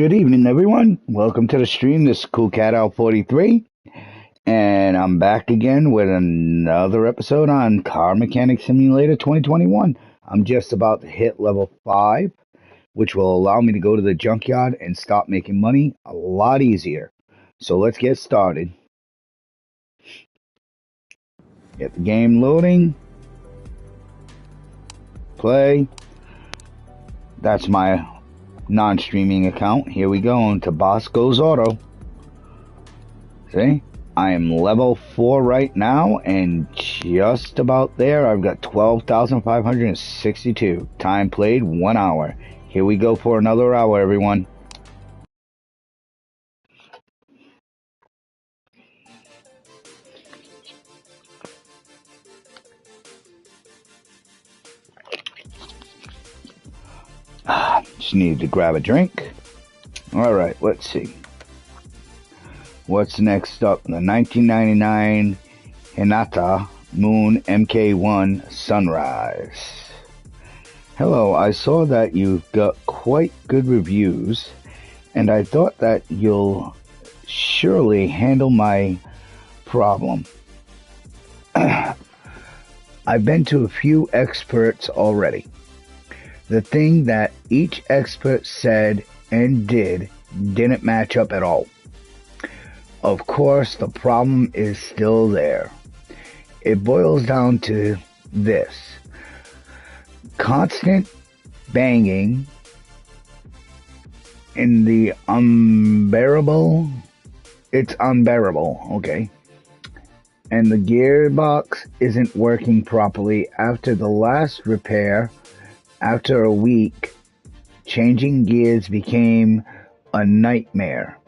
Good evening, everyone. Welcome to the stream. This is Cool Cat Out 43, and I'm back again with another episode on Car Mechanic Simulator 2021. I'm just about to hit level 5, which will allow me to go to the junkyard and start making money a lot easier. So let's get started. Get the game loading. Play. That's my non-streaming account. Here we go into Boss Goes Auto. See, I am level 4 right now, and just about there. I've got 12,562. Time played 1 hour. Here we go for another hour, everyone. Just needed to grab a drink. Alright, let's see. What's next up? The 1999 Hinata Moon MK1 Sunrise. Hello, I saw that you've got quite good reviews, and I thought that you'll surely handle my problem. I've been to a few experts already. The thing that each expert said and did didn't match up at all. Of course, the problem is still there. It boils down to this. Constant banging in the unbearable. It's unbearable, okay? And the gearbox isn't working properly after the last repair. After a week, changing gears became a nightmare.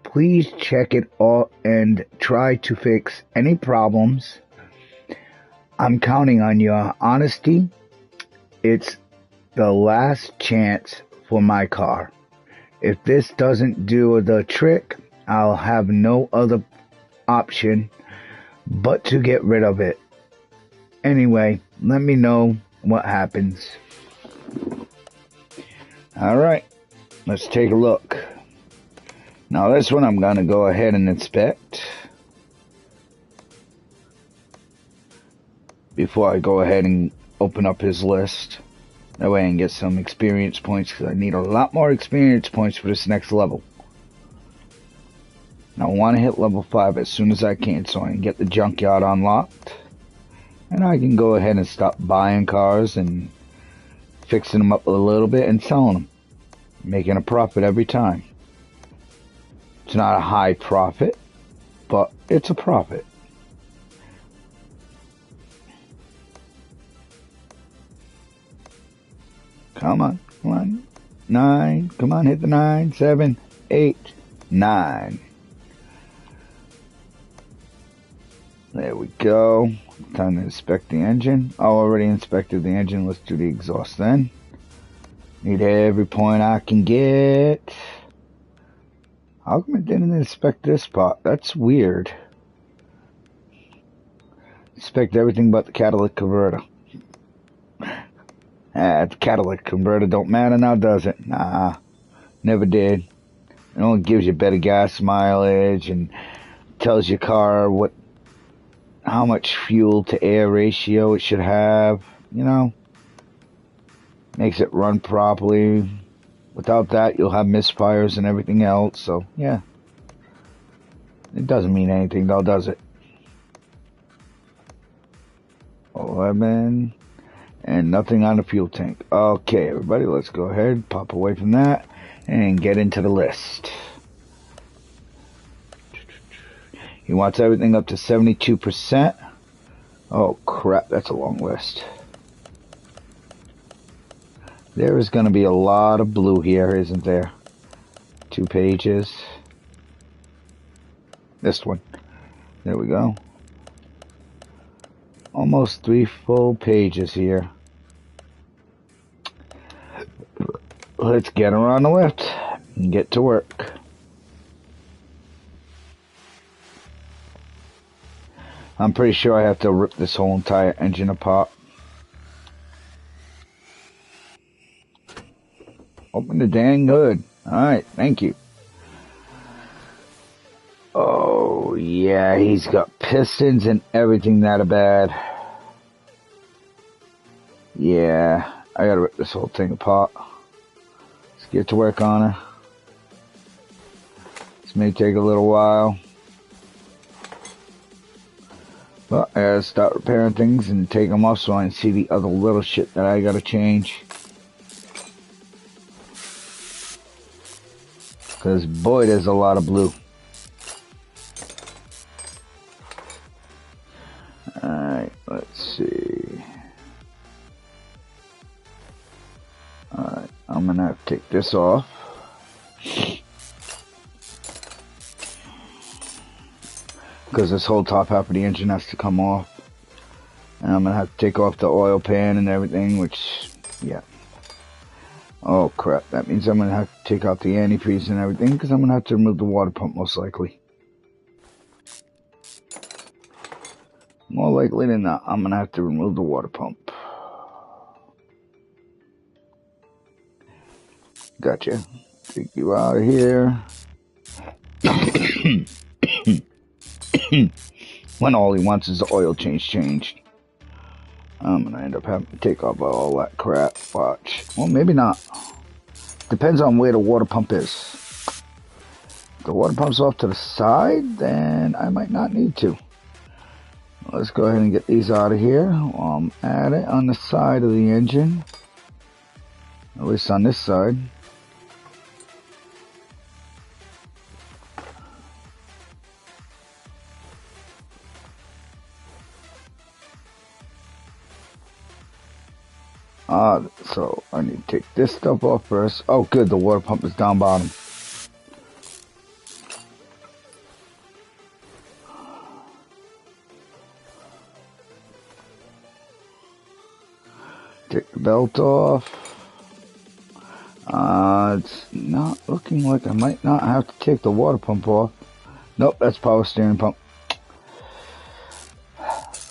Please check it all and try to fix any problems. I'm counting on your honesty. It's the last chance for my car. If this doesn't do the trick, I'll have no other option but to get rid of it. Anyway, let me know what happens. Alright, let's take a look. Now this one I'm going to go ahead and inspect before I go ahead and open up his list. That way I can get some experience points, because I need a lot more experience points for this next level. Now I want to hit level 5 as soon as I can so I can get the junkyard unlocked. And I can go ahead and stop buying cars and fixing them up a little bit and selling them. Making a profit every time. It's not a high profit, but it's a profit. Come on, come on. 9, come on, hit the 9, 7, 8, 9. There we go. Time to inspect the engine. Oh, already inspected the engine. Let's do the exhaust then. Need every point I can get. How come it didn't inspect this part? That's weird. Inspect everything but the catalytic converter. The catalytic converter don't matter now, does it? Nah, never did. It only gives you better gas mileage and tells your car how much fuel to air ratio it should have, you know. Makes it run properly. Without that, you'll have misfires and everything else, so yeah. It doesn't mean anything though, does it? 11, and nothing on the fuel tank. Okay, everybody, let's go ahead, pop away from that, and get into the list. He wants everything up to 72%. Oh crap, that's a long list. There is going to be a lot of blue here, isn't there? 2 pages. This one. There we go. Almost 3 full pages here. Let's get her on the lift and get to work. I'm pretty sure I have to rip this whole entire engine apart. Open the dang hood. Alright, thank you. Oh, yeah, he's got pistons and everything that are bad. Yeah, I gotta rip this whole thing apart. Let's get to work on her. This may take a little while. But I gotta start repairing things and take them off so I can see the other little shit that I gotta change. Because boy, there's a lot of blue. Alright, let's see. Alright, I'm gonna have to take this off. Because this whole top half of the engine has to come off. And I'm gonna have to take off the oil pan and everything, which, yeah. Oh crap, that means I'm gonna have to take out the antifreeze and everything, because I'm gonna have to remove the water pump most likely. More likely than not, I'm gonna have to remove the water pump. Gotcha. Take you out of here. When all he wants is the oil change changed. I'm gonna end up having to take off all that crap. Watch. Well, maybe not. Depends on where the water pump is. If the water pump's off to the side, then I might not need to. Let's go ahead and get these out of here. While I'm at it, on the side of the engine. At least on this side. So I need to take this stuff off first. Oh, good, the water pump is down bottom. Take the belt off. It's not looking like I might not have to take the water pump off. Nope, that's power steering pump.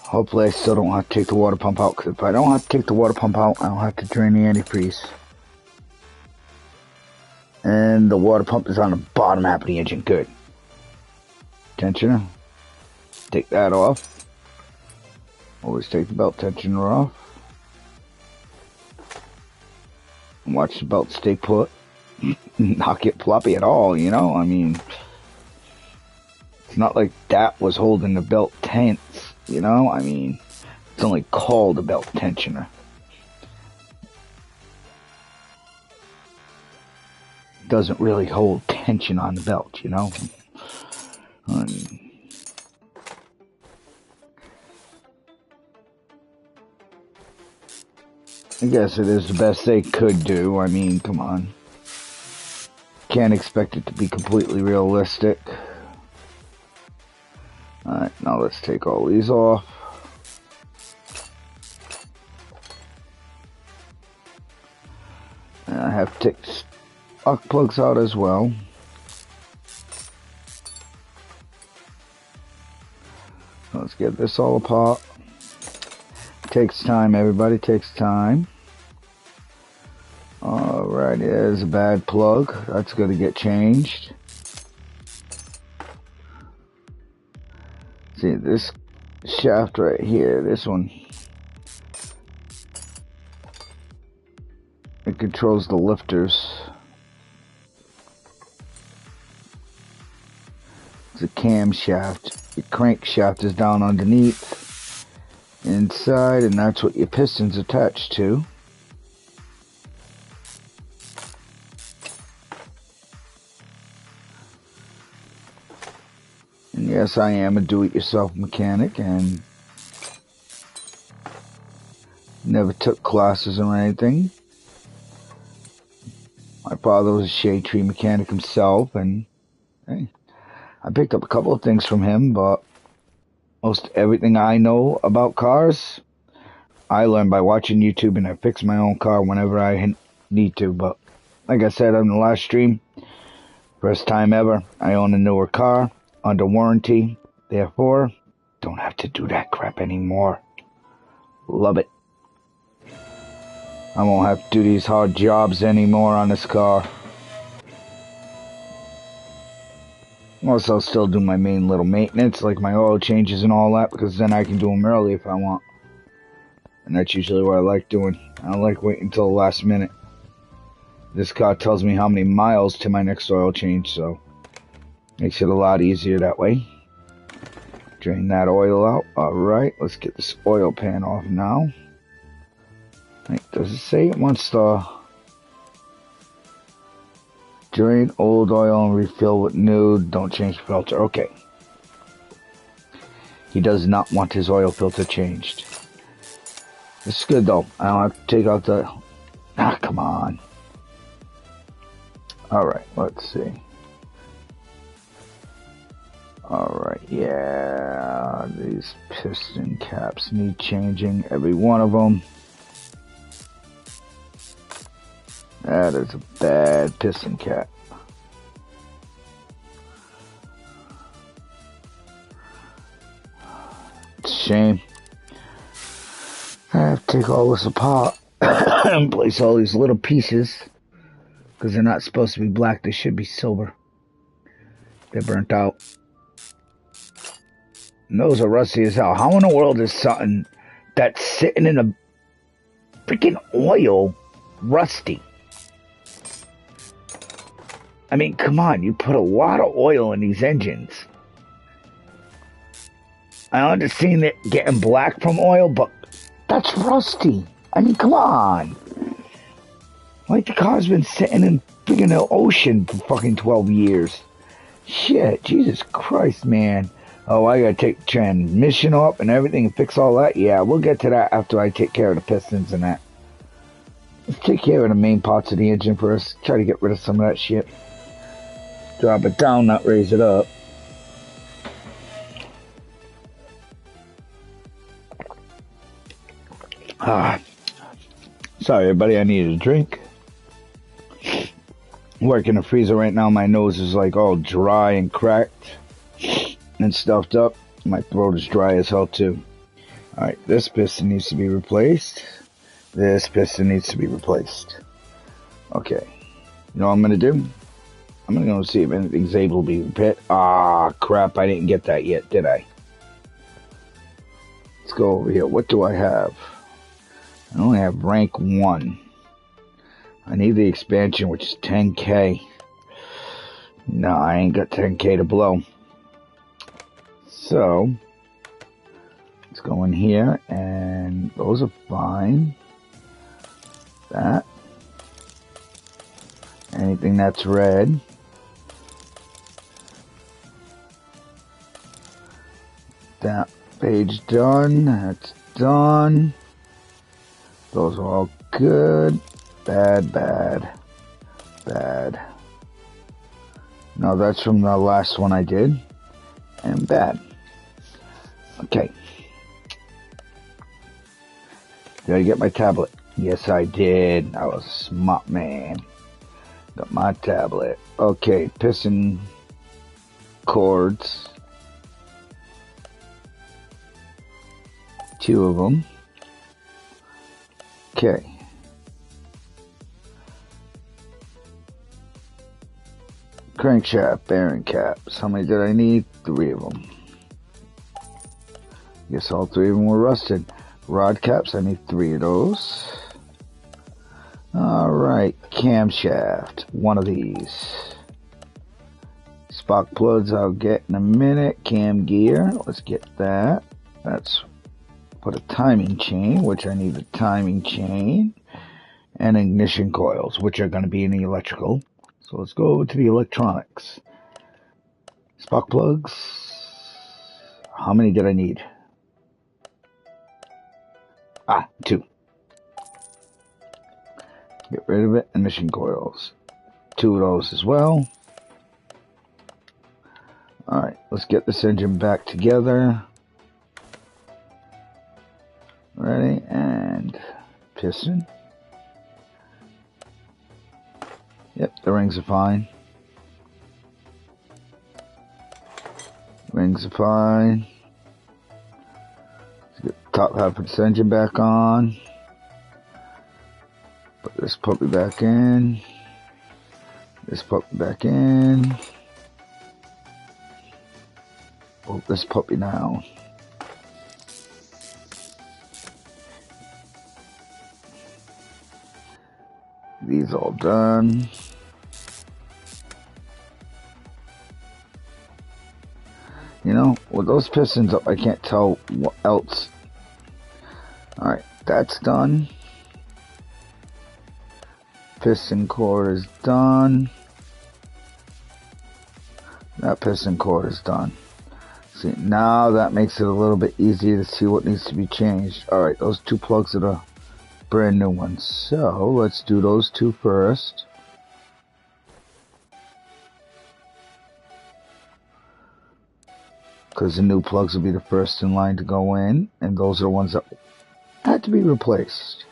Hopefully I still don't have to take the water pump out, because if I don't have to take the water pump out, I don't have to drain the antifreeze. And the water pump is on the bottom half of the engine. Good. Tensioner. Take that off. Always take the belt tensioner off. And watch the belt stay put. Not get floppy at all, you know? I mean, it's not like that was holding the belt tense. You know, I mean, it's only called a belt tensioner. It doesn't really hold tension on the belt, you know. I guess it is the best they could do. I mean, come on. Can't expect it to be completely realistic. Alright, now let's take all these off. And I have to take spark plugs out as well. Let's get this all apart. Takes time, everybody, takes time. Alright, there's a bad plug. That's going to get changed. See, this shaft right here, this one, it controls the lifters. It's a camshaft. Your crankshaft is down underneath, inside, and that's what your piston's attached to. And yes, I am a do-it-yourself mechanic and never took classes or anything. My father was a shade tree mechanic himself, and hey, I picked up a couple of things from him, but most everything I know about cars, I learned by watching YouTube, and I fix my own car whenever I need to. But like I said on the last stream, first time ever, I own a newer car under warranty, therefore don't have to do that crap anymore. Love it. I won't have to do these hard jobs anymore on this car. Also, I'll still do my main little maintenance, like my oil changes and all that, because then I can do them early if I want. And that's usually what I like doing. I don't like waiting until the last minute. This car tells me how many miles to my next oil change, so makes it a lot easier that way. Drain that oil out. Alright, let's get this oil pan off now. Right, does it say it wants to drain old oil and refill with new? Don't change filter. Okay. He does not want his oil filter changed. This is good though. I don't have to take out the... Ah, come on. Alright, let's see. Alright, yeah, these piston caps need changing, every one of them. That is a bad piston cap. It's a shame. I have to take all this apart and place all these little pieces, because they're not supposed to be black, they should be silver. They're burnt out. And those are rusty as hell. How in the world is something that's sitting in a freaking oil rusty? I mean, come on, you put a lot of oil in these engines. I understand it getting black from oil, but that's rusty. I mean, come on. Like the car's been sitting in freaking the ocean for fucking 12 years. Shit, Jesus Christ, man. Oh, I gotta take the transmission off and everything and fix all that? Yeah, we'll get to that after I take care of the pistons and that. Let's take care of the main parts of the engine first. Try to get rid of some of that shit. Drop it down, not raise it up. Sorry, everybody, I needed a drink. Working in the freezer right now, my nose is like all dry and cracked and stuffed up. My throat is dry as hell too. Alright, this piston needs to be replaced. This piston needs to be replaced. Okay. You know what I'm going to do? I'm going to go see if anything's able to be repaired. Ah, crap. I didn't get that yet, did I? Let's go over here. What do I have? I only have rank 1. I need the expansion, which is 10k. No, I ain't got 10k to blow. So, let's go in here, and those are fine. That. Anything that's red. That page done. That's done. Those are all good. Bad, bad, bad. No, that's from the last one I did. And bad. Okay. Did I get my tablet? Yes, I did. I was a smart man. Got my tablet. Okay, piston cords. 2 of them. Okay. Crankshaft bearing caps. How many did I need? 3 of them. Guess all 3 of them were rusted. Rod caps, I need 3 of those. Alright, camshaft. 1 of these. Spark plugs I'll get in a minute. Cam gear, let's get that. That's put a timing chain, which I need a timing chain. And ignition coils, which are going to be in the electrical. So let's go over to the electronics. Spark plugs. How many did I need? 2. Get rid of it. Ignition coils. 2 of those as well. Alright, let's get this engine back together. Ready? And piston. Yep, the rings are fine. Rings are fine. Let's get the top half of this engine back on. Put this puppy back in. This puppy back in. Bolt this puppy down. These all done. You know, with those pistons up, I can't tell what else. Alright, that's done. Piston cord is done. That piston cord is done. See, now that makes it a little bit easier to see what needs to be changed. Alright, those two plugs are the brand new ones. So, let's do those two first. Because the new plugs will be the first in line to go in. And those are the ones that had to be replaced.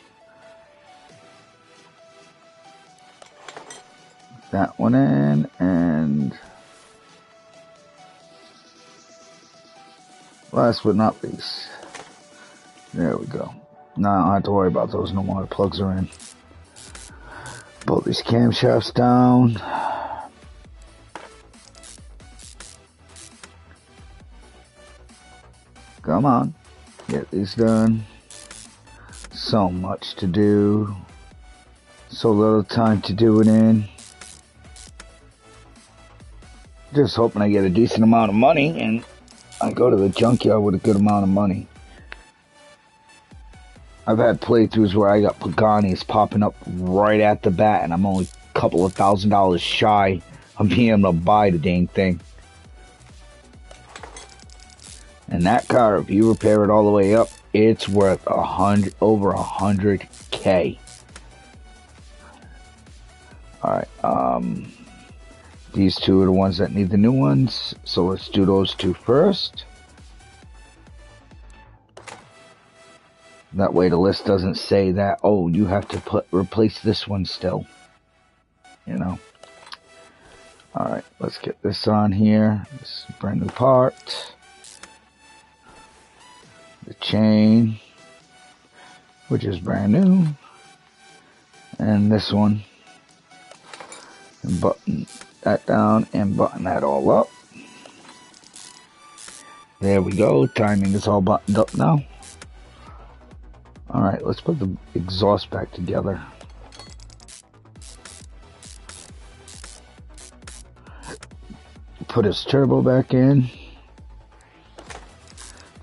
That one in, and last but not least, there we go. Now I don't have to worry about those no more. The plugs are in. Bolt these camshafts down. Come on, get these done. So much to do. So little time to do it in. Just hoping I get a decent amount of money and I go to the junkyard with a good amount of money. I've had playthroughs where I got Paganis popping up right at the bat and I'm only a couple of $1,000s shy of being able to buy the dang thing. And that car, if you repair it all the way up, it's worth over 100K. Alright, these two are the ones that need the new ones, so let's do those two first. That way the list doesn't say that, oh, you have to replace this one still. You know. Alright, let's get this on here. This is a brand new part. The chain, which is brand new. And this one. And button that down and button that all up. There we go. Timing is all buttoned up now. Alright, let's put the exhaust back together. Put his turbo back in.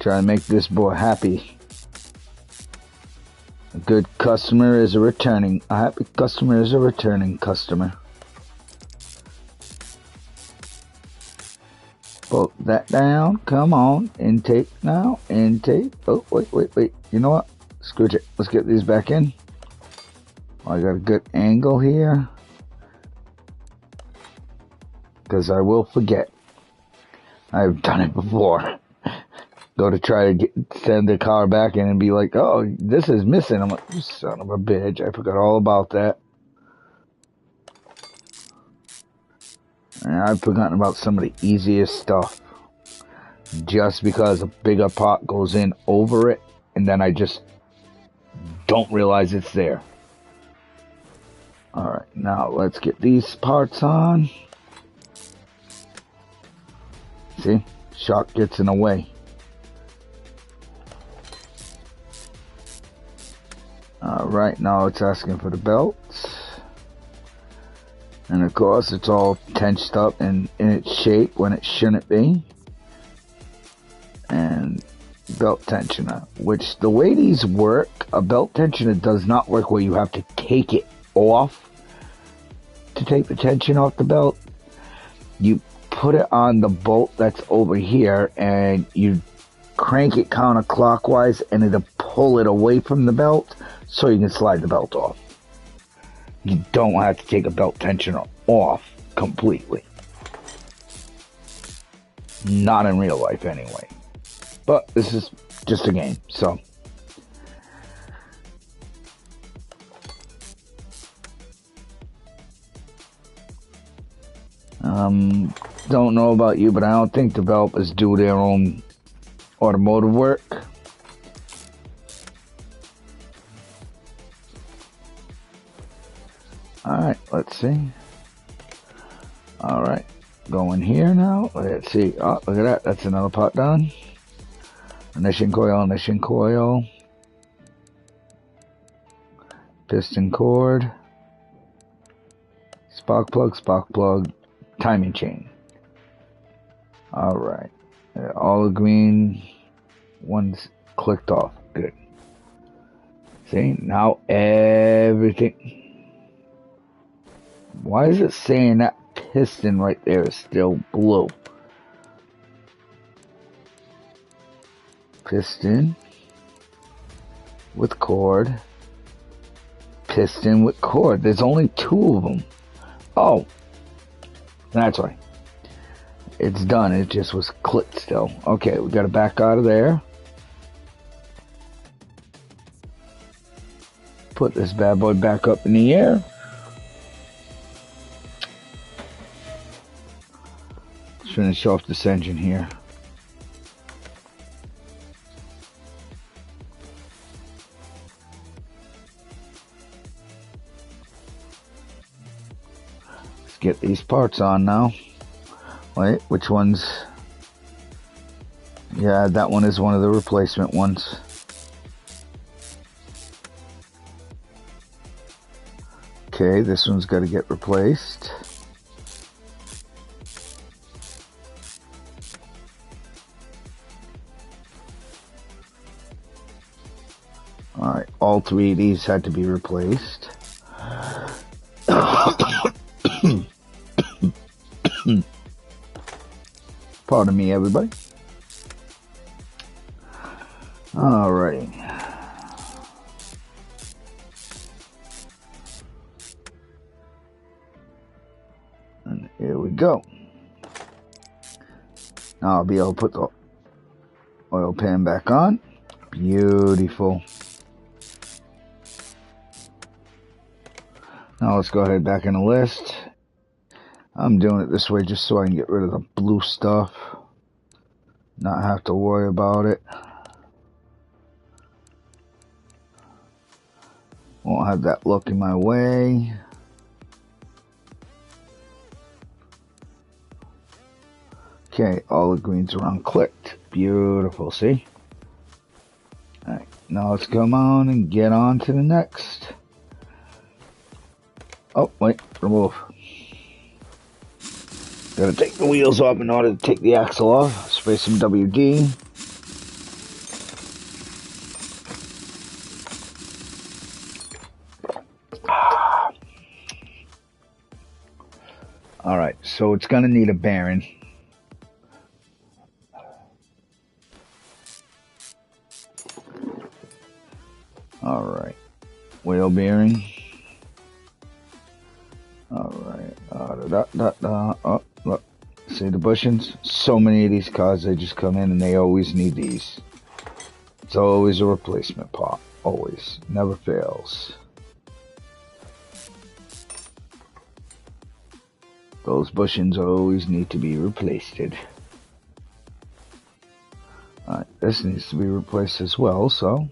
Try to make this boy happy. A good customer is a happy customer is a returning customer. Bolt that down. Come on. Intake now. Intake. Oh, wait. You know what? Screw it. Let's get these back in. I got a good angle here. Because I will forget. I've done it before. Go to try to send the car back in and be like, oh, this is missing. I'm like, you son of a bitch. I forgot all about that. And I've forgotten about some of the easiest stuff. Just because a bigger pot goes in over it, and then I just don't realize it's there. Alright, now let's get these parts on. See? Shock gets in the way. Alright, now it's asking for the belts. And of course, it's all tensed up and in its shape when it shouldn't be. And belt tensioner, which the way these work, a belt tensioner does not work where you have to take it off to take the tension off the belt. You put it on the bolt that's over here and you crank it counterclockwise and it'll pull it away from the belt so you can slide the belt off. You don't have to take a belt tensioner off completely. Not in real life anyway. But this is just a game, so. Don't know about you, but I don't think developers do their own automotive work. Alright, let's see. Alright, Go in here now. Let's see. Oh, look at that. That's another part done. Ignition coil. Piston cord. Spark plug. Timing chain. Alright. All the green ones clicked off. Good. See? Now everything. Why is it saying that piston right there is still blue? Piston with cord. Piston with cord. There's only two of them. Oh, that's right. It's done. It just was clicked still. Okay, we got to back out of there. Put this bad boy back up in the air. Let's finish off this engine here. Let's get these parts on now. Wait, which one's? Yeah, that one is one of the replacement ones. Okay, this one's got to get replaced. Alright, all three of these had to be replaced. Pardon me, everybody. Alright. And here we go. Now I'll be able to put the oil pan back on. Beautiful. Now let's go ahead back in the list. I'm doing it this way just so I can get rid of the blue stuff. Not have to worry about it. Won't have that look in my way. Okay, all the greens are unclicked. Beautiful, see? Alright, now let's come on and get on to the next. Oh, wait, remove. Gotta take the wheels off in order to take the axle off. Spray some WD. Alright, so it's gonna need a bearing. Alright, wheel bearing. Alright, oh, look, see the bushings? So many of these cars, they just come in and they always need these. It's always a replacement part, always, never fails. Those bushings always need to be replaced. Alright, this needs to be replaced as well, so.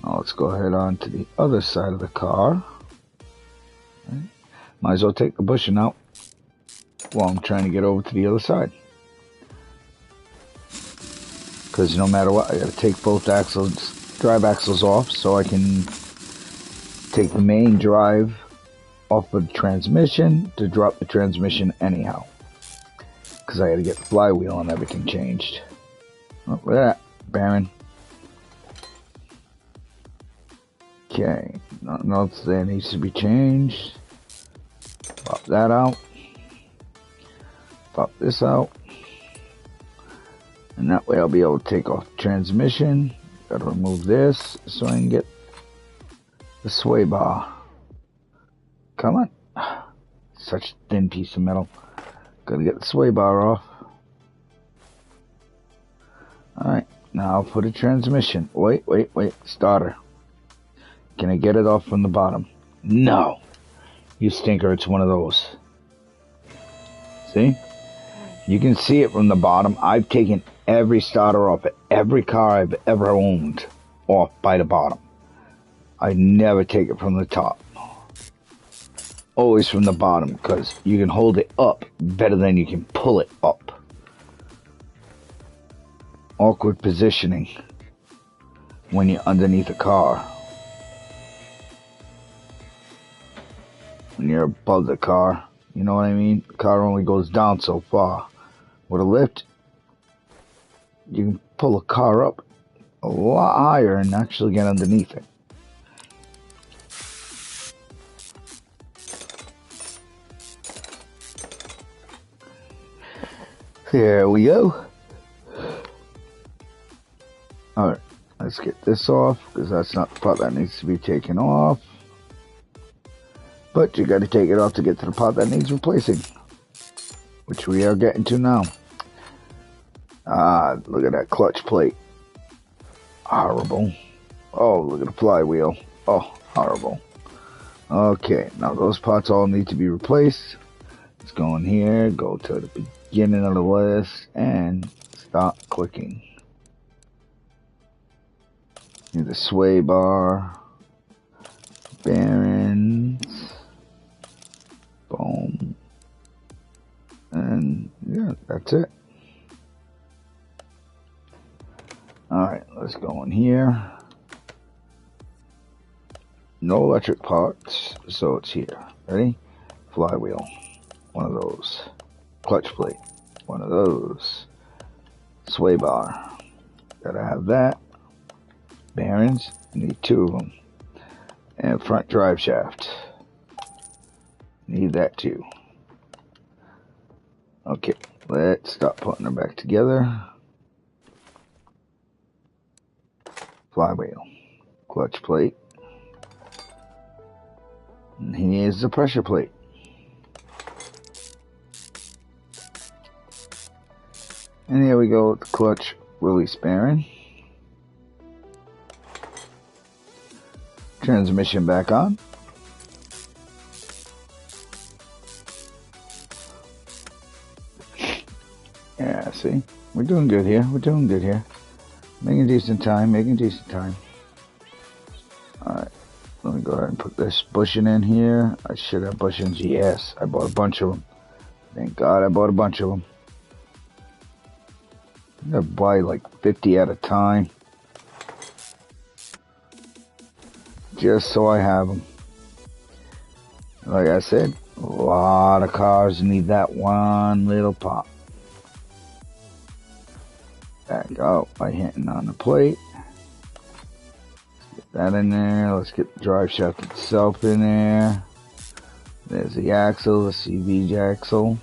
Now let's go ahead on to the other side of the car. Okay. Might as well take the bushing out while I'm trying to get over to the other side. Because no matter what, I gotta take both axles, drive axles off so I can take the main drive off of the transmission to drop the transmission anyhow. Because I gotta get the flywheel and everything changed. Oh, look at that, bearing. Okay, nothing else there needs to be changed. Pop that out. Pop this out. And that way I'll be able to take off the transmission. Gotta remove this so I can get the sway bar. Come on. Such a thin piece of metal. Gotta get the sway bar off. Alright, now for the transmission. Wait. Starter. Can I get it off from the bottom? No. You stinker, it's one of those. See? You can see it from the bottom. I've taken every starter off of every car I've ever owned off by the bottom. I never take it from the top. always from the bottom, because you can hold it up better than you can pull it up. Awkward positioning when you're underneath a car. When you're above the car, you know what I mean? The car only goes down so far. With a lift, you can pull a car up a lot higher and actually get underneath it. There we go. Alright, let's get this off, because that's not the part that needs to be taken off. But you got to take it off to get to the part that needs replacing, which we are getting to now. Look at that clutch plate. Horrible. Oh, look at the flywheel. Oh, horrible. Okay, now those parts all need to be replaced. Let's go in here, go to the beginning of the list, and start clicking. Need the sway bar, bearings, boom, and yeah, that's it. Alright, let's go in here. No electric parts, so it's here. Ready? Flywheel, one of those. Clutch plate, one of those. Sway bar, gotta have that. Bearings, need 2 of them. And front drive shaft, need that too. Okay, let's start putting them back together. Flywheel, clutch plate, and here's the pressure plate. And here we go with the clutch release bearing. Transmission back on. Yeah, see? We're doing good here. We're doing good here. Making decent time. Making decent time. Alright. Let me go ahead and put this bushing in here. I should have bushings. Yes. I bought a bunch of them. Thank God I bought a bunch of them. I'm going to buy like 50 at a time. Just so I have them. Like I said, a lot of cars need that one little pop. Back out by hitting on the plate. Let's get that in there. Let's get the drive shaft itself in there. There's the axle, the CV axle.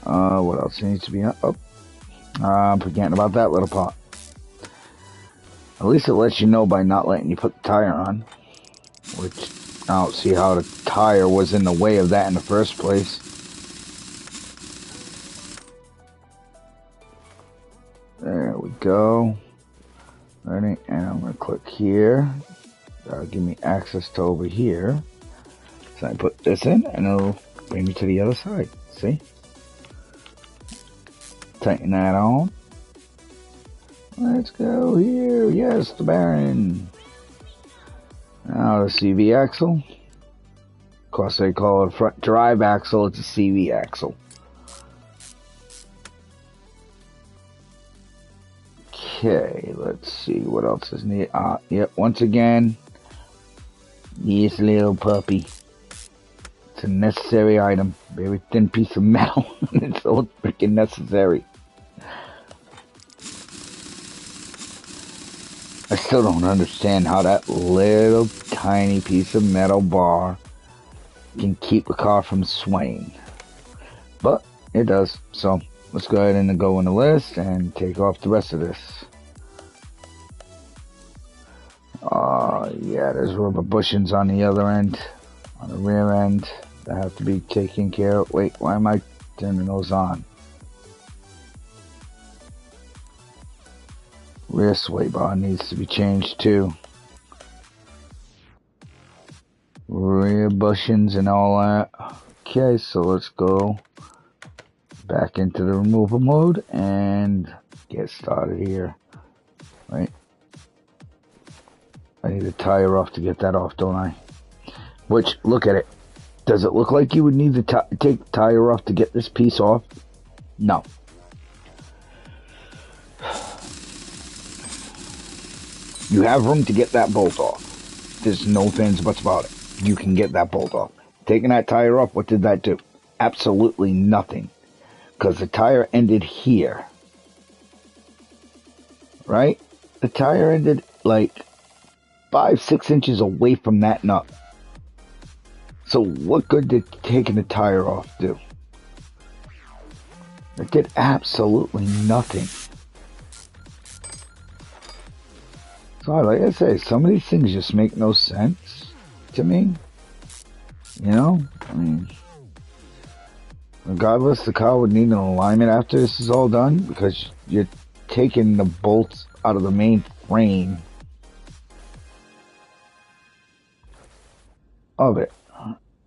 What else needs to be up? Oh, I'm forgetting about that little part. At least it lets you know by not letting you put the tire on. Which, I don't see how the tire was in the way of that in the first place. There we go. Ready? And I'm going to click here. That'll give me access to over here. So I put this in and it'll bring me to the other side. See? Tighten that on. Let's go here. Yes, the bearing. Now the CV axle. Of course, they call it a front drive axle. It's a CV axle. Okay, let's see what else is needed. Yep, once again, this little puppy. It's a necessary item. Very thin piece of metal. It's so freaking necessary. I still don't understand how that little tiny piece of metal bar can keep a car from swaying. But it does. So let's go ahead and go in the list and take off the rest of this. Yeah, there's rubber bushings on the other end, on the rear end, that have to be taken care of. Wait, why am I turning those on? Rear sway bar needs to be changed too. Rear bushings and all that. Okay, so let's go back into the removal mode and get started here. Right. I need a tire off to get that off, don't I? Which, look at it. Does it look like you would need to take the tire off to get this piece off? No. You have room to get that bolt off. There's no ifs, ands, buts about it. You can get that bolt off. Taking that tire off, what did that do? Absolutely nothing. Because the tire ended here. Right? The tire ended like 5-6 inches away from that nut. So what good did taking the tire off do? It did absolutely nothing. So like I say, some of these things just make no sense to me. You know? I mean, regardless, the car would need an alignment after this is all done, because you're taking the bolts out of the main frame of it.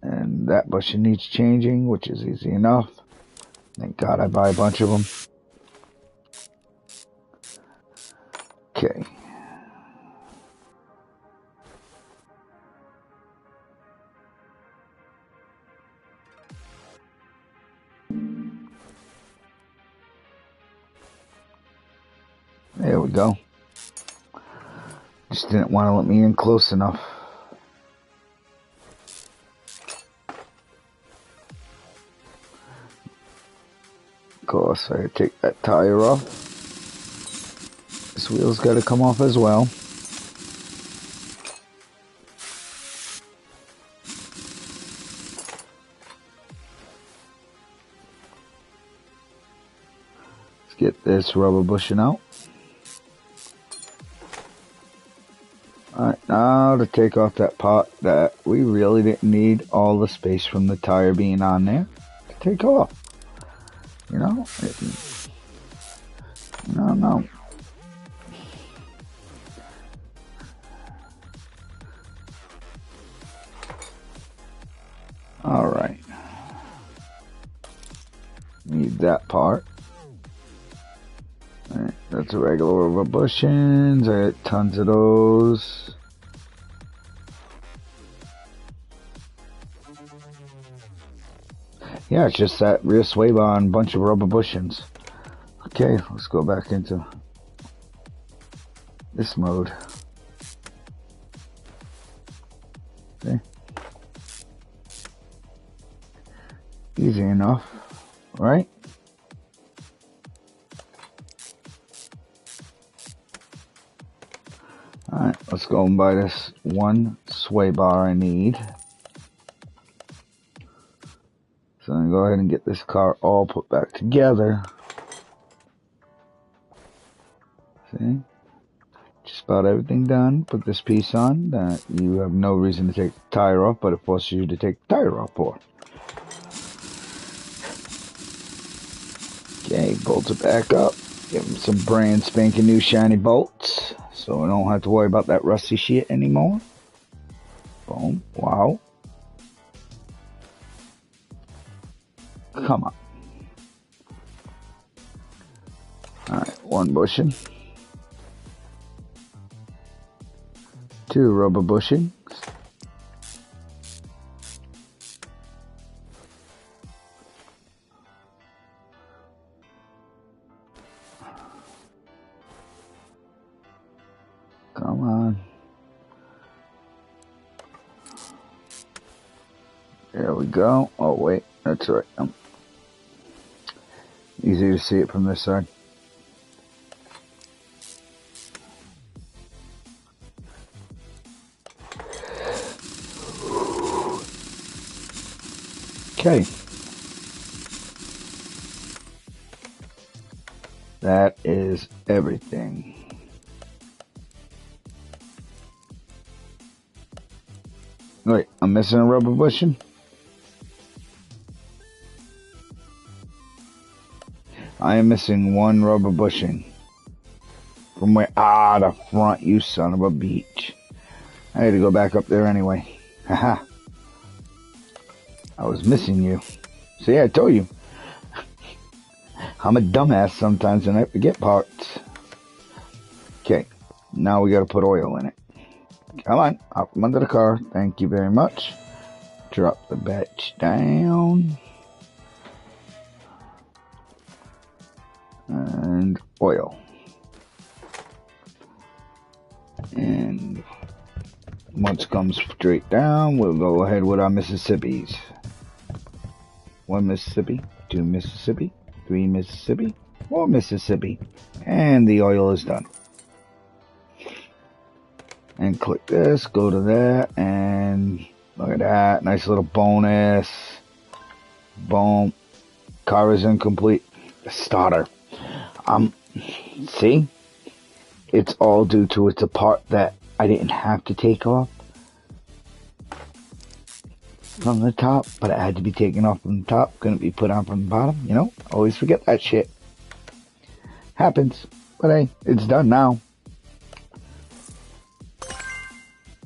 And that bushing needs changing, which is easy enough. Thank God I buy a bunch of them. Okay. There we go. Just didn't want to let me in close enough. Of course, I take that tire off. This wheel's got to come off as well. Let's get this rubber bushing out. Alright, now to take off that part that we really didn't need all the space from the tire being on there to take off. You know? No. Alright. Need that part. Alright, that's a regular rubber bushings. I got tons of those. Yeah, it's just that rear sway bar and a bunch of rubber bushings. Okay, let's go back into this mode. Okay. Easy enough, right? Alright, let's go and buy this one sway bar I need. So I'm going to go ahead and get this car all put back together. See? Just about everything done. Put this piece on that you have no reason to take the tire off, but it forces you to take the tire off for. Okay, bolts it back up. Give them some brand spanking new shiny bolts, so I don't have to worry about that rusty shit anymore. Boom. Wow. Come on. Alright, one bushing. 2 rubber bushings. Come on. There we go. Oh wait, that's right. Easier to see it from this side. Okay. That is everything. Wait, I'm missing a rubber bushing? I am missing 1 rubber bushing. From where? Ah, the front, you son of a beach. I had to go back up there anyway. Haha. I was missing you. See, I told you. I'm a dumbass sometimes and I forget parts. Okay, now we gotta put oil in it. Come on, out from under the car. Thank you very much. Drop the batch down. And oil. And once it comes straight down, we'll go ahead with our Mississippis. 1 Mississippi, 2 Mississippi, 3 Mississippi, 4 Mississippi. And the oil is done. And click this, go to that, and look at that. Nice little bonus. Boom. Car is incomplete. Starter. See? It's all due to it's a part that I didn't have to take off from the top, but it had to be taken off from the top. Couldn't be put on from the bottom, you know? Always forget that shit. Happens. But hey, it's done now.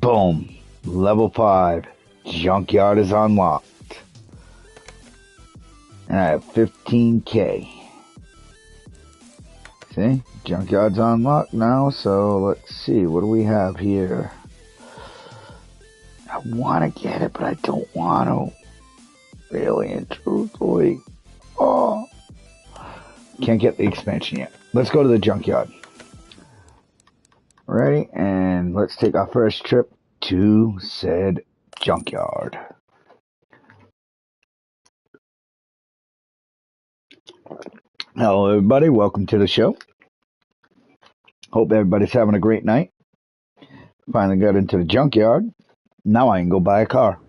Boom. Level 5. Junkyard is unlocked. And I have 15K. See? Junkyard's unlocked now, so let's see. What do we have here? I want to get it, but I don't want to. Really and truthfully. Oh. Can't get the expansion yet. Let's go to the junkyard. Ready? And let's take our first trip to said junkyard. Hello everybody, welcome to the show. Hope everybody's having a great night. Finally got into the junkyard. Now I can go buy a car.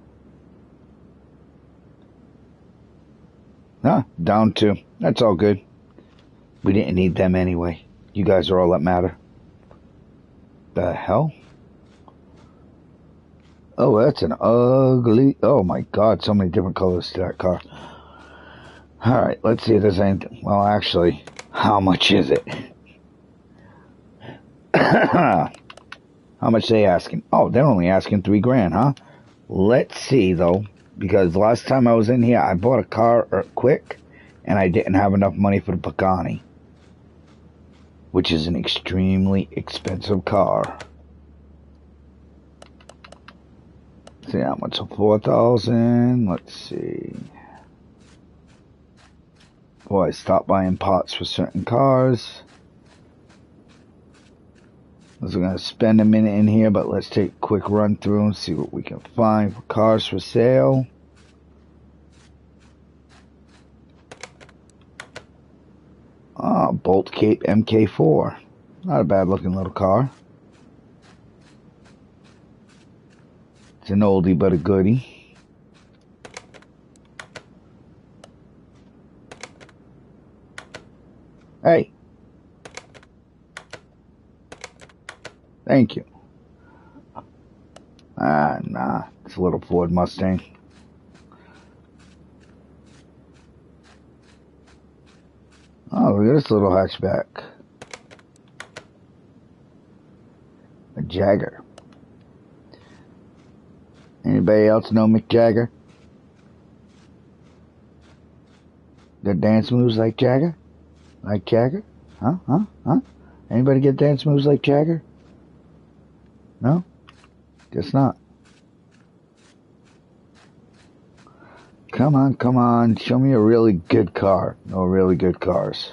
Down 2. That's all good. We didn't need them anyway. You guys are all that matter. The hell? Oh, that's an ugly... Oh my god, so many different colors to that car. Alright, let's see if there's anything... Well, actually, how much is it? How much they asking? Oh, they're only asking $3,000, huh? Let's see, though. Because last time I was in here, I bought a car quick, and I didn't have enough money for the Pagani. Which is an extremely expensive car. Let's see how much of 4,000. Let's see. Boy, I stopped buying parts for certain cars. I was going to spend a minute in here, but let's take a quick run through and see what we can find for cars for sale. Bolt Cape MK4. Not a bad looking little car. It's an oldie but a goodie. Hey. Thank you. Nah. It's a little Ford Mustang. Oh, look at this little hatchback. A Jagger. Anybody else know Mick Jagger? Got dance moves like Jagger? Like Jagger? Huh? Anybody get dance moves like Jagger? No? Guess not. Come on. Show me a really good car. No really good cars.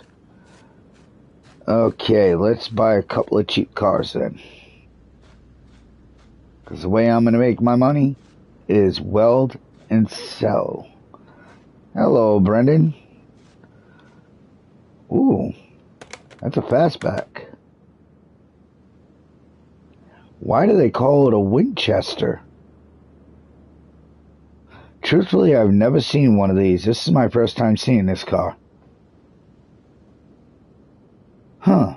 Okay, let's buy a couple of cheap cars then. Because the way I'm going to make my money is weld and sell. Hello, Brendan. Ooh, that's a fastback. Why do they call it a Winchester? Truthfully, I've never seen one of these. This is my first time seeing this car. Huh.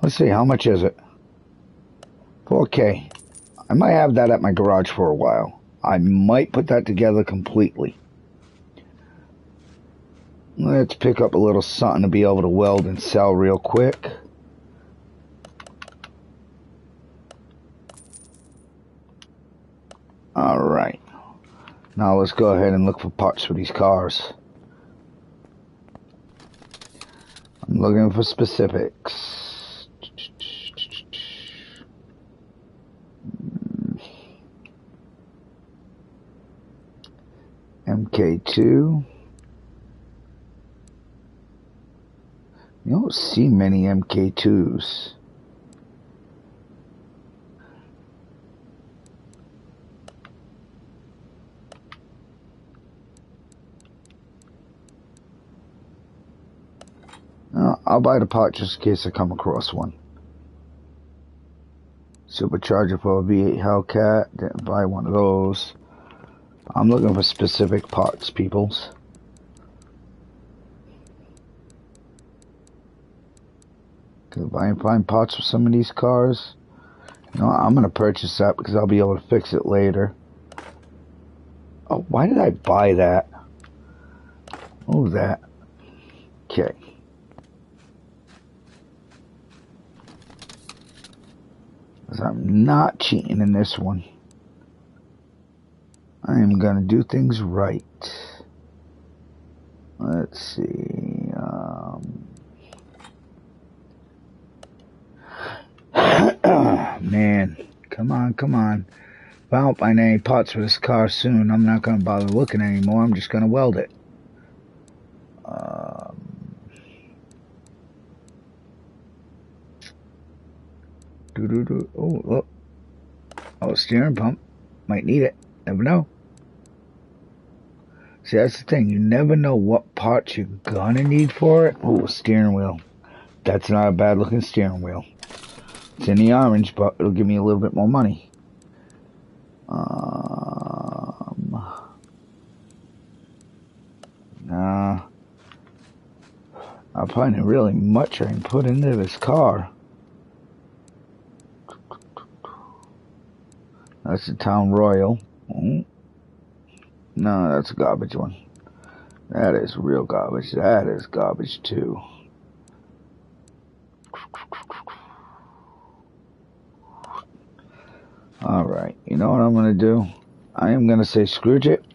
Let's see, how much is it? 4K. I might have that at my garage for a while. I might put that together completely. Let's pick up a little something to be able to weld and sell real quick. Alright. Now let's go ahead and look for parts for these cars. I'm looking for specifics. MK2. You don't see many MK2s. I'll buy the pot just in case I come across one. Supercharger for a V8 Hellcat. Didn't buy one of those. I'm looking for specific parts, peoples. If I can find parts for some of these cars, I'm going to purchase that because I'll be able to fix it later. Oh, why did I buy that? Oh, that. Okay. Because I'm not cheating in this one. I am going to do things right. Let's see. Man, come on. If I don't find any parts for this car soon, I'm not going to bother looking anymore. I'm just going to weld it. Oh, look. Oh, steering pump. Might need it. Never know. See, that's the thing. You never know what parts you're going to need for it. Oh, steering wheel. That's not a bad looking steering wheel. It's in the orange, but it'll give me a little bit more money. Nah. I find really much I can put into this car. That's the Town Royal. Oh. No, that's a garbage one. That is real garbage. That is garbage too. Alright, you know what I'm going to do? I am going to say Scrooge it,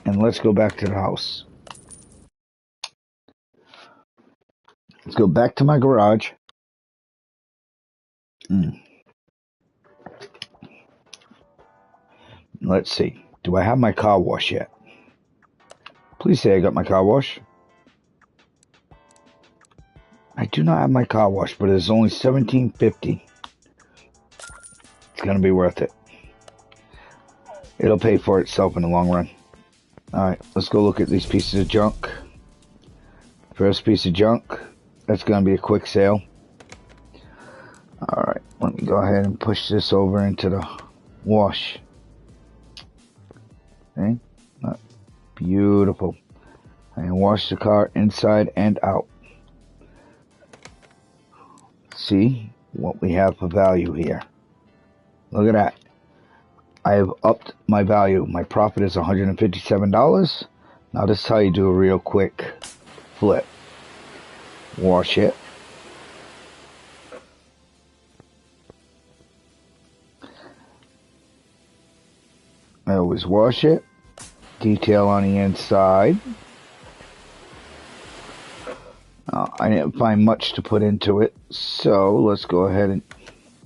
and let's go back to the house. Let's go back to my garage. Let's see. Do I have my car wash yet? Please say I got my car wash. I do not have my car wash, but it's only $17.50. It's going to be worth it. It'll pay for itself in the long run. Alright, let's go look at these pieces of junk. First piece of junk. That's going to be a quick sale. Alright, let me go ahead and push this over into the wash. Okay, beautiful. I can wash the car inside and out. See what we have for value here. Look at that. I have upped my value. My profit is $157. Now this is how you do a real quick flip. Wash it. I always wash it. Detail on the inside. I didn't find much to put into it, so let's go ahead and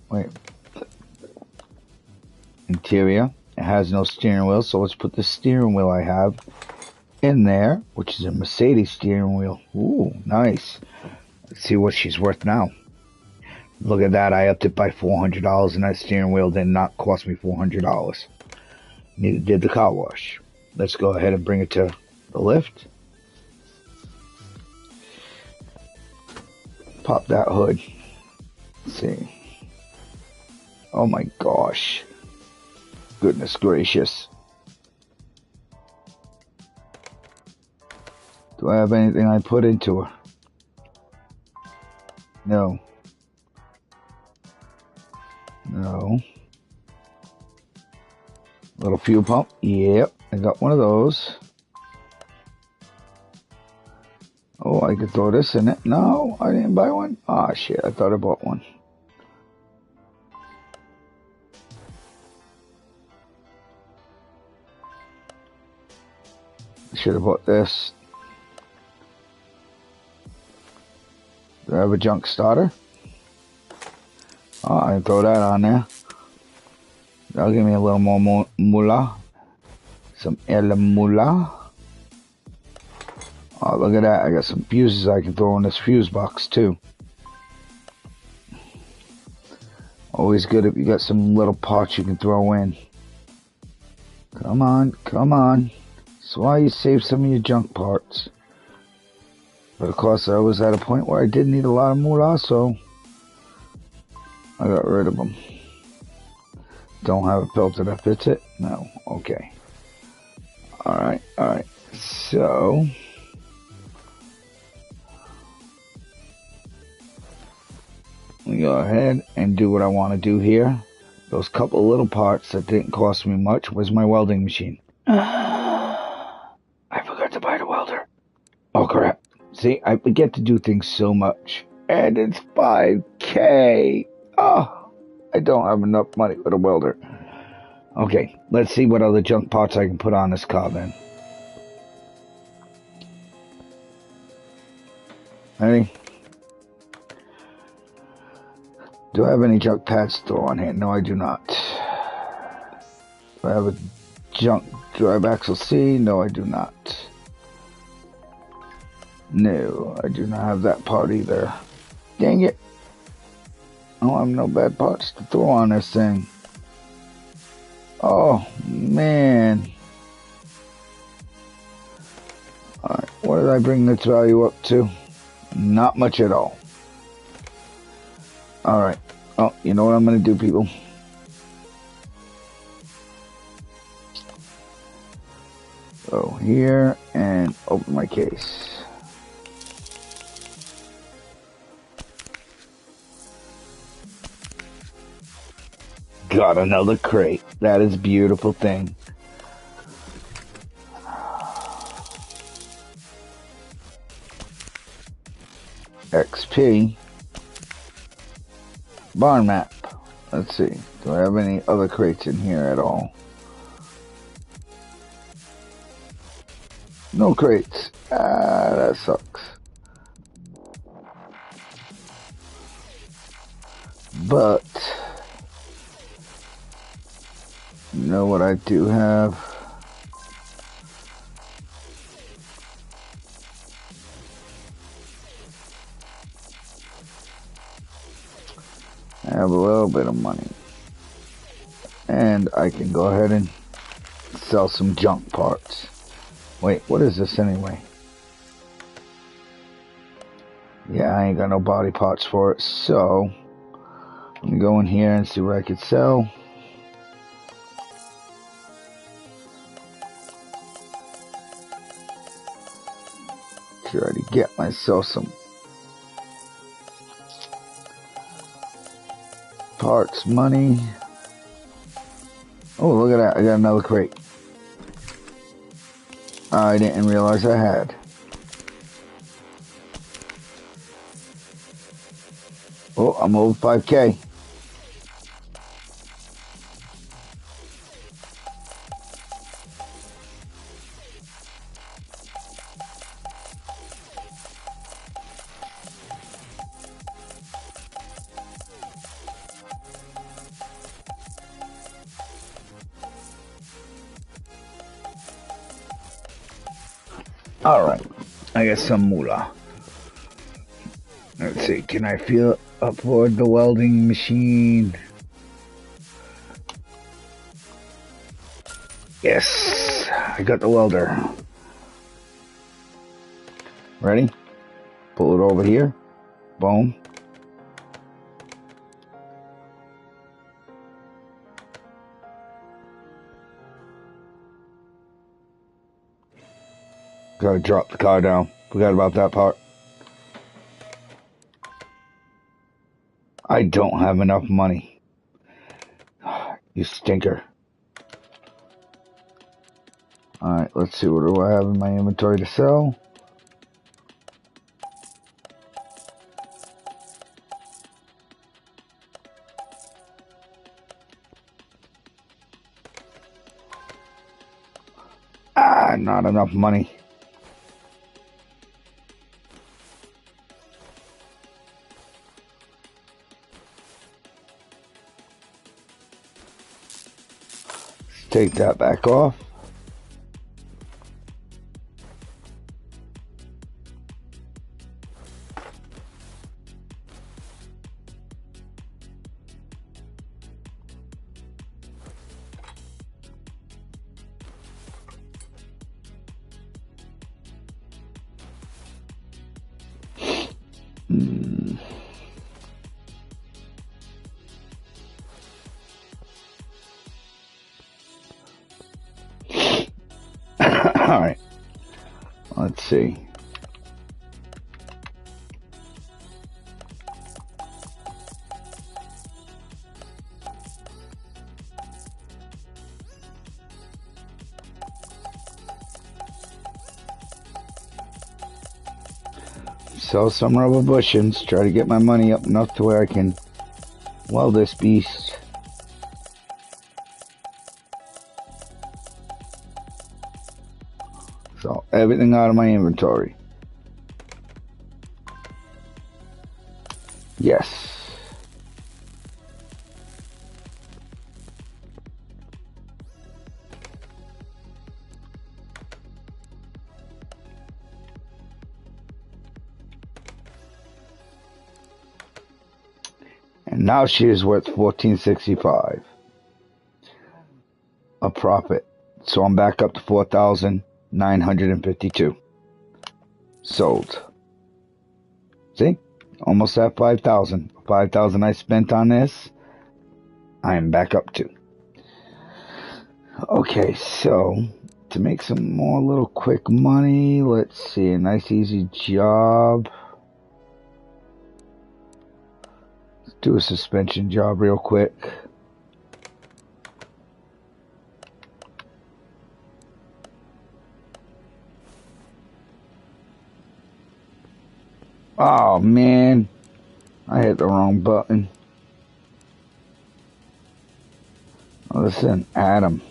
wait. Interior. It has no steering wheel, so let's put the steering wheel I have in there, which is a Mercedes steering wheel. Ooh, nice. Let's see what she's worth now. Look at that. I upped it by $400, and that steering wheel did not cost me $400. Neither did the car wash. Let's go ahead and bring it to the lift. Pop that hood. Let's see. Oh my gosh. Goodness gracious. Do I have anything I put into her? No. No. Little fuel pump. Yep, I got one of those. Oh, I could throw this in it. No, I didn't buy one. Ah, shit, I thought I bought one. I should have bought this. Do I have a junk starter? Oh, I can throw that on there. That'll give me a little more moolah. Some el moolah. Oh, look at that. I got some fuses I can throw in this fuse box, too. Always good if you got some little parts you can throw in. Come on, come on. That's why you save some of your junk parts. But of course, I was at a point where I did need a lot of moolah, so I got rid of them. Don't have a filter that fits it? No. Okay. Alright, alright. So let me go ahead and do what I want to do here. Those couple little parts that didn't cost me much was my welding machine. I forgot to buy the welder. Oh crap. See, I forget to do things so much. And it's 5K. Oh, I don't have enough money for the welder. Okay, let's see what other junk parts I can put on this car then. Ready? Do I have any junk pads to throw on here? No, I do not. Do I have a junk drive axle C? No, I do not. No, I do not have that part either. Dang it. I don't have no bad parts to throw on this thing. Oh, man. Alright, what did I bring this value up to? Not much at all. Alright. Oh, you know what I'm going to do, people? Go here and open my case. Got another crate. That is a beautiful thing. XP. Barn map. Let's see. Do I have any other crates in here at all? No crates. Ah, that sucks. But you know what I do have? I have a little bit of money. And I can go ahead and sell some junk parts. Wait, what is this anyway? Yeah, I ain't got no body parts for it, so let me go in here and see what I could sell. Try to get myself some parts, money. Oh, look at that. I got another crate. I didn't realize I had. Oh, I'm over 5K. Alright, I got some moolah. Let's see, can I feel aboard the welding machine? Yes, I got the welder. Ready? Pull it over here. Boom. Gotta drop the car down. Forgot about that part. I don't have enough money. You stinker. Alright, let's see. What do I have in my inventory to sell? Ah, not enough money. Take that back off. Hmm. All right. Let's see. Sell some rubber bushings. Try to get my money up enough to where I can weld this beast. So everything out of my inventory. Yes. And now she is worth $14.65. A profit. So I'm back up to 4,952. Sold. See? Almost at 5,000. 5,000 I spent on this. I am back up to. Okay, so to make some more little quick money, let's see, a nice easy job. Let's do a suspension job real quick. Oh man, I hit the wrong button. Listen, Adam.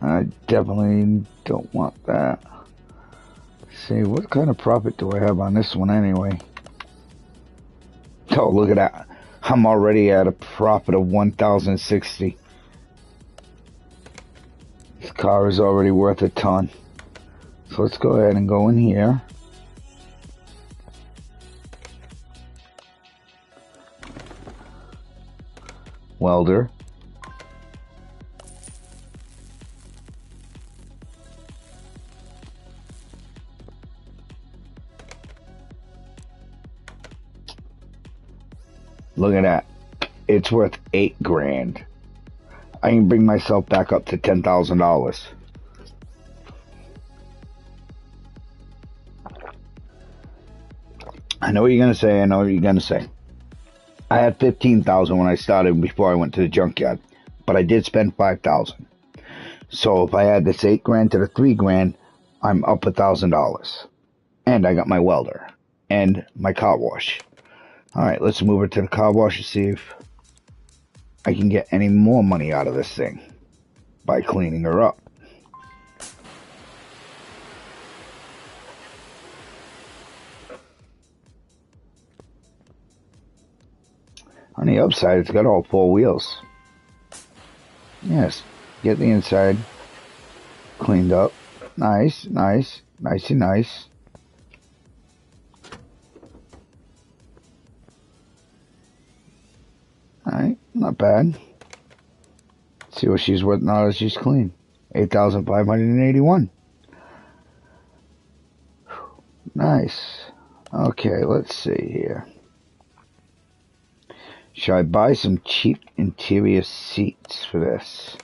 I definitely don't want that. Let's see, what kind of profit do I have on this one anyway? Oh, look at that. I'm already at a profit of 1,060. This car is already worth a ton. So let's go ahead and go in here. Welder. Look at that. It's worth $8,000. I can bring myself back up to $10,000. I know what you're gonna say. I know what you're gonna say. I had 15,000 when I started before I went to the junkyard, but I did spend 5,000. So if I add this $8,000 to the $3,000, I'm up $1,000. And I got my welder and my car wash. All right, let's move it to the car wash and see if I can get any more money out of this thing by cleaning her up. On the upside, it's got all 4 wheels. Yes, get the inside cleaned up. Nice, nice, nicey nice. Alright, not bad. Let's see what she's worth now that she's clean. 8,581. Nice. Okay, let's see here. Should I buy some cheap interior seats for this?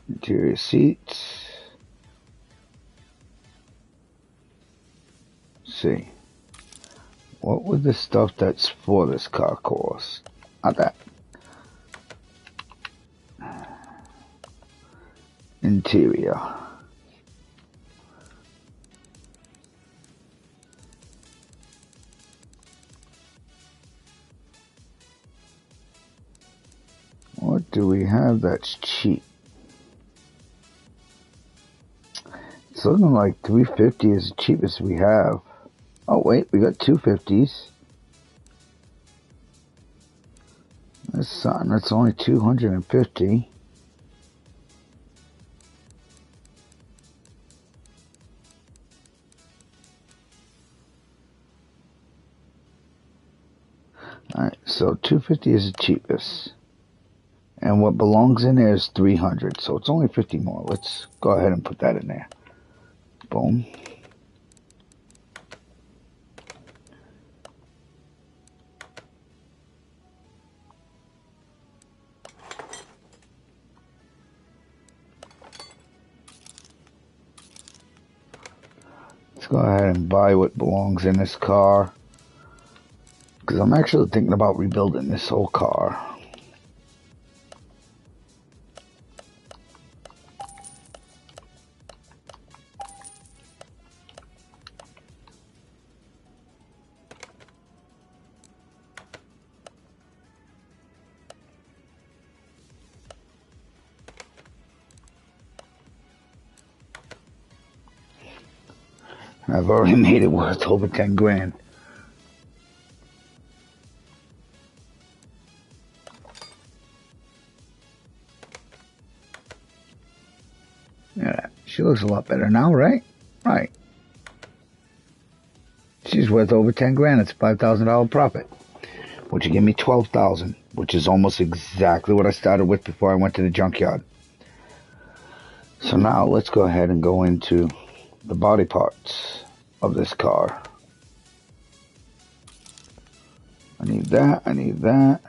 Interior seats. Let's see. What would the stuff that's for this car cost? Not that. Interior. What do we have that's cheap? It's looking like 350 is the cheapest we have. Oh wait, we got 250s. That's something that's only 250. Alright, so 250 is the cheapest. And what belongs in there is 300, so it's only 50 more. Let's go ahead and put that in there. Boom. Let's go ahead and buy what belongs in this car, because I'm actually thinking about rebuilding this whole car. I've already made it worth over 10 grand. Yeah, she looks a lot better now, right? Right. She's worth over 10 grand. It's a $5,000 profit. Which will give me 12,000, which is almost exactly what I started with before I went to the junkyard. So now let's go ahead and go into the body parts of this car. I need that, I need that,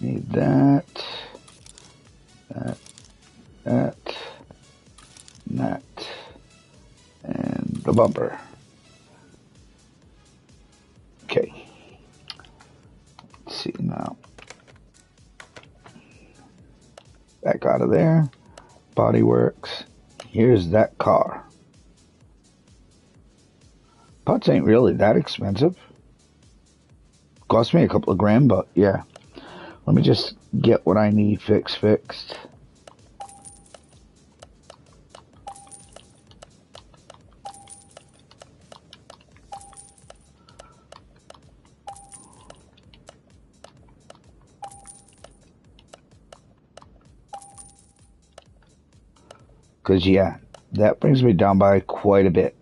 need that, that, and the bumper. Okay. Let's see now. Back out of there. Body Works. Here's that car. Parts ain't really that expensive. Cost me a couple of grand, but yeah. Let me just get what I need fixed. Because, yeah, that brings me down by quite a bit.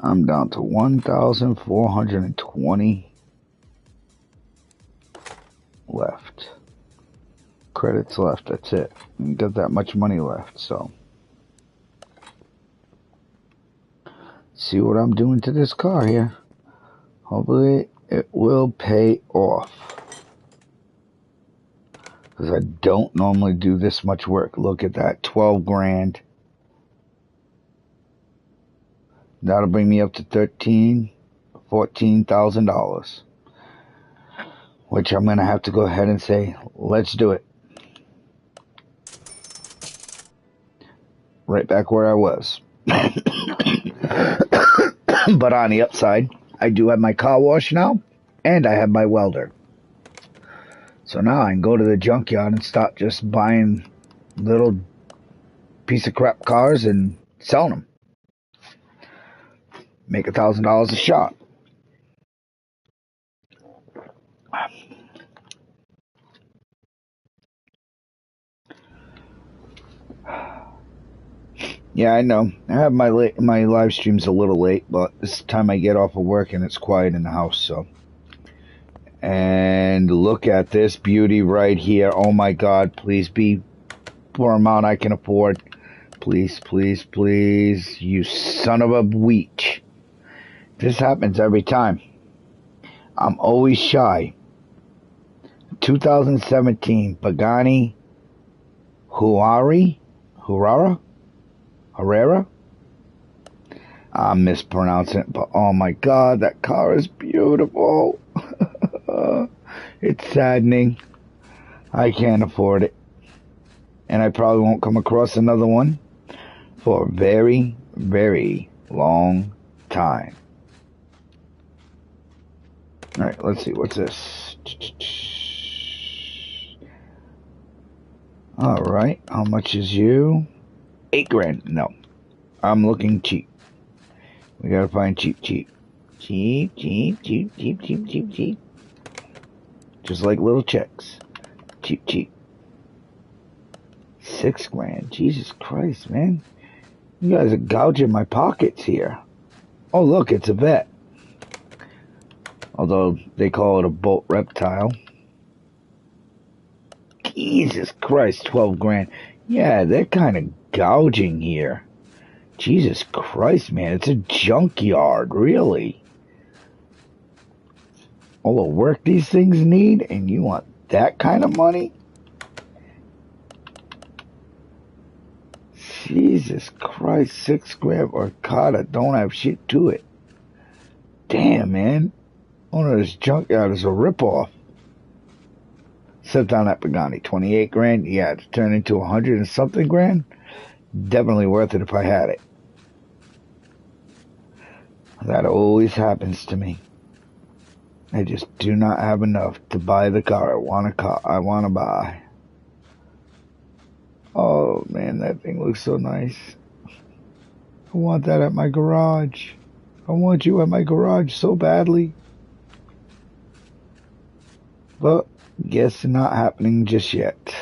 I'm down to 1,420 left. Credits left, that's it. I got that much money left, so. See what I'm doing to this car here. Hopefully it will pay off. Because I don't normally do this much work. Look at that, 12 grand. That'll bring me up to $14,000. Which I'm going to have to go ahead and say, let's do it. Right back where I was. But on the upside, I do have my car wash now, and I have my welder. So now I can go to the junkyard and start just buying little piece of crap cars and selling them. Make $1,000 a shot. Yeah, I know. I have my live streams a little late, but this time I get off of work and it's quiet in the house, so. And look at this beauty right here. Oh my God, please be for an amount I can afford. Please, please, please, you son of a weech. This happens every time. I'm always shy. 2017 Pagani Huayra? I'm mispronouncing it, but oh my God, that car is beautiful. It's saddening. I can't afford it. And I probably won't come across another one for a very, very long time. Alright, let's see, what's this? Alright, how much is you? 8 grand. No. I'm looking cheap. We gotta find cheap. Cheap. Just like little checks. Cheap. 6 grand. Jesus Christ, man. You guys are gouging my pockets here. Oh, look, it's a vet. Although they call it a boat reptile. Jesus Christ, 12 grand. Yeah, they're kind of gouging here. Jesus Christ, man, it's a junkyard, really. All the work these things need, and you want that kind of money? Jesus Christ, 6 grand Arcata don't have shit to it. Damn, man. Owner of this junkyard is a ripoff. Set down that Pagani, 28 grand. Yeah, to turn into 100 and something grand. Definitely worth it if I had it. That always happens to me. I just do not have enough to buy the car I want to buy. Oh man, that thing looks so nice. I want that at my garage. I want you at my garage so badly. But guess not happening just yet.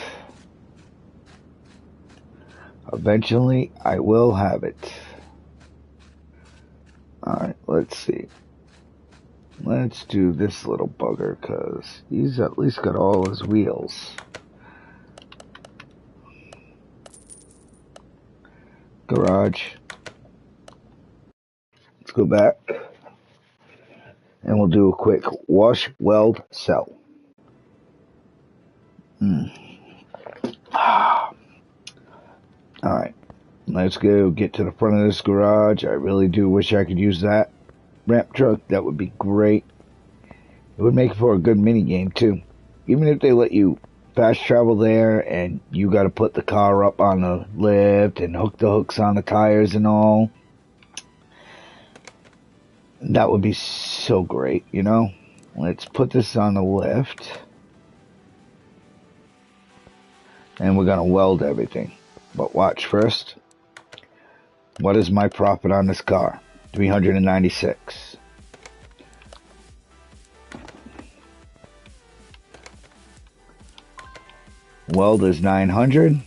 Eventually, I will have it. Alright, let's see. Let's do this little bugger, because he's at least got all his wheels. Garage. Let's go back. And we'll do a quick wash, weld, sell. Alright. Let's go get to the front of this garage. I really do wish I could use that ramp truck. That would be great. It would make for a good mini game too. Even if they let you fast travel there and you got to put the car up on the lift and hook the hooks on the tires and all. That would be so great, you know? Let's put this on the lift. And we're going to weld everything. But watch first. What is my profit on this car? 396. Weld is 900.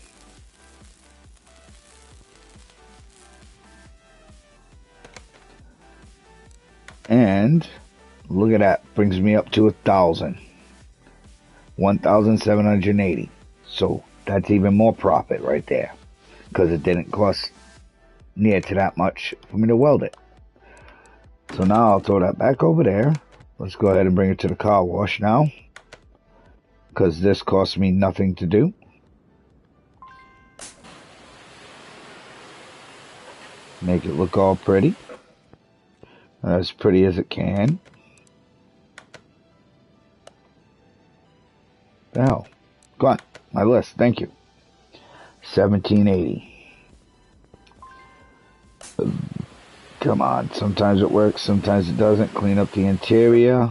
And look at that, brings me up to 1,000. 1,780. So that's even more profit right there, because it didn't cost near to that much for me to weld it. So now I'll throw that back over there. Let's go ahead and bring it to the car wash now, because this cost me nothing to do. Make it look all pretty, as pretty as it can. The hell, go on, my list, thank you. 1780. Come on, sometimes it works, sometimes it doesn't. Clean up the interior.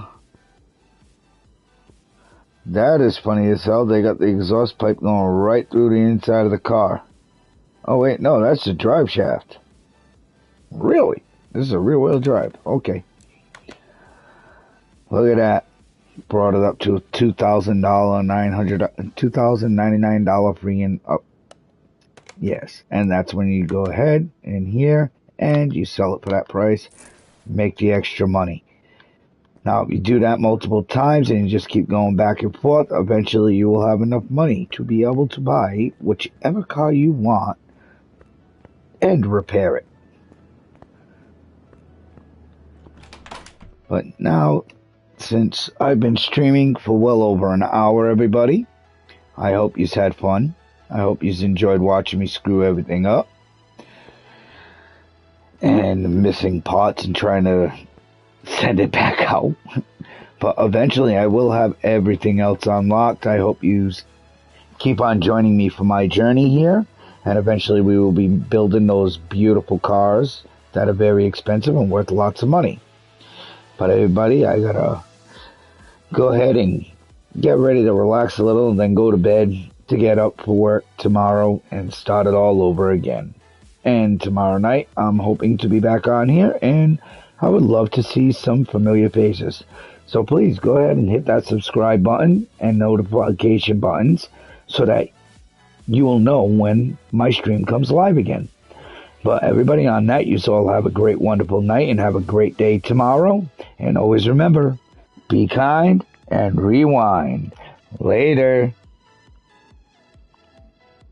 That is funny as hell. They got the exhaust pipe going right through the inside of the car. Oh wait, no, that's the drive shaft. Really? This is a rear wheel drive. Okay. Look at that. Brought it up to a $2,000, $2,099 free and up. Yes, and that's when you go ahead in here and you sell it for that price, make the extra money. Now, if you do that multiple times and you just keep going back and forth, eventually you will have enough money to be able to buy whichever car you want and repair it. But now, since I've been streaming for well over an hour, everybody, I hope you've had fun. I hope you've enjoyed watching me screw everything up and missing parts and trying to send it back out. But eventually I will have everything else unlocked. I hope you keep on joining me for my journey here, and eventually we will be building those beautiful cars that are very expensive and worth lots of money. But everybody, I gotta go ahead and get ready to relax a little and then go to bed to get up for work tomorrow and start it all over again. And tomorrow night, I'm hoping to be back on here, and I would love to see some familiar faces. So please go ahead and hit that subscribe button and notification buttons so that you will know when my stream comes live again. But everybody, on that, you all have a great, wonderful night and have a great day tomorrow. And always remember, Be kind and rewind. Later.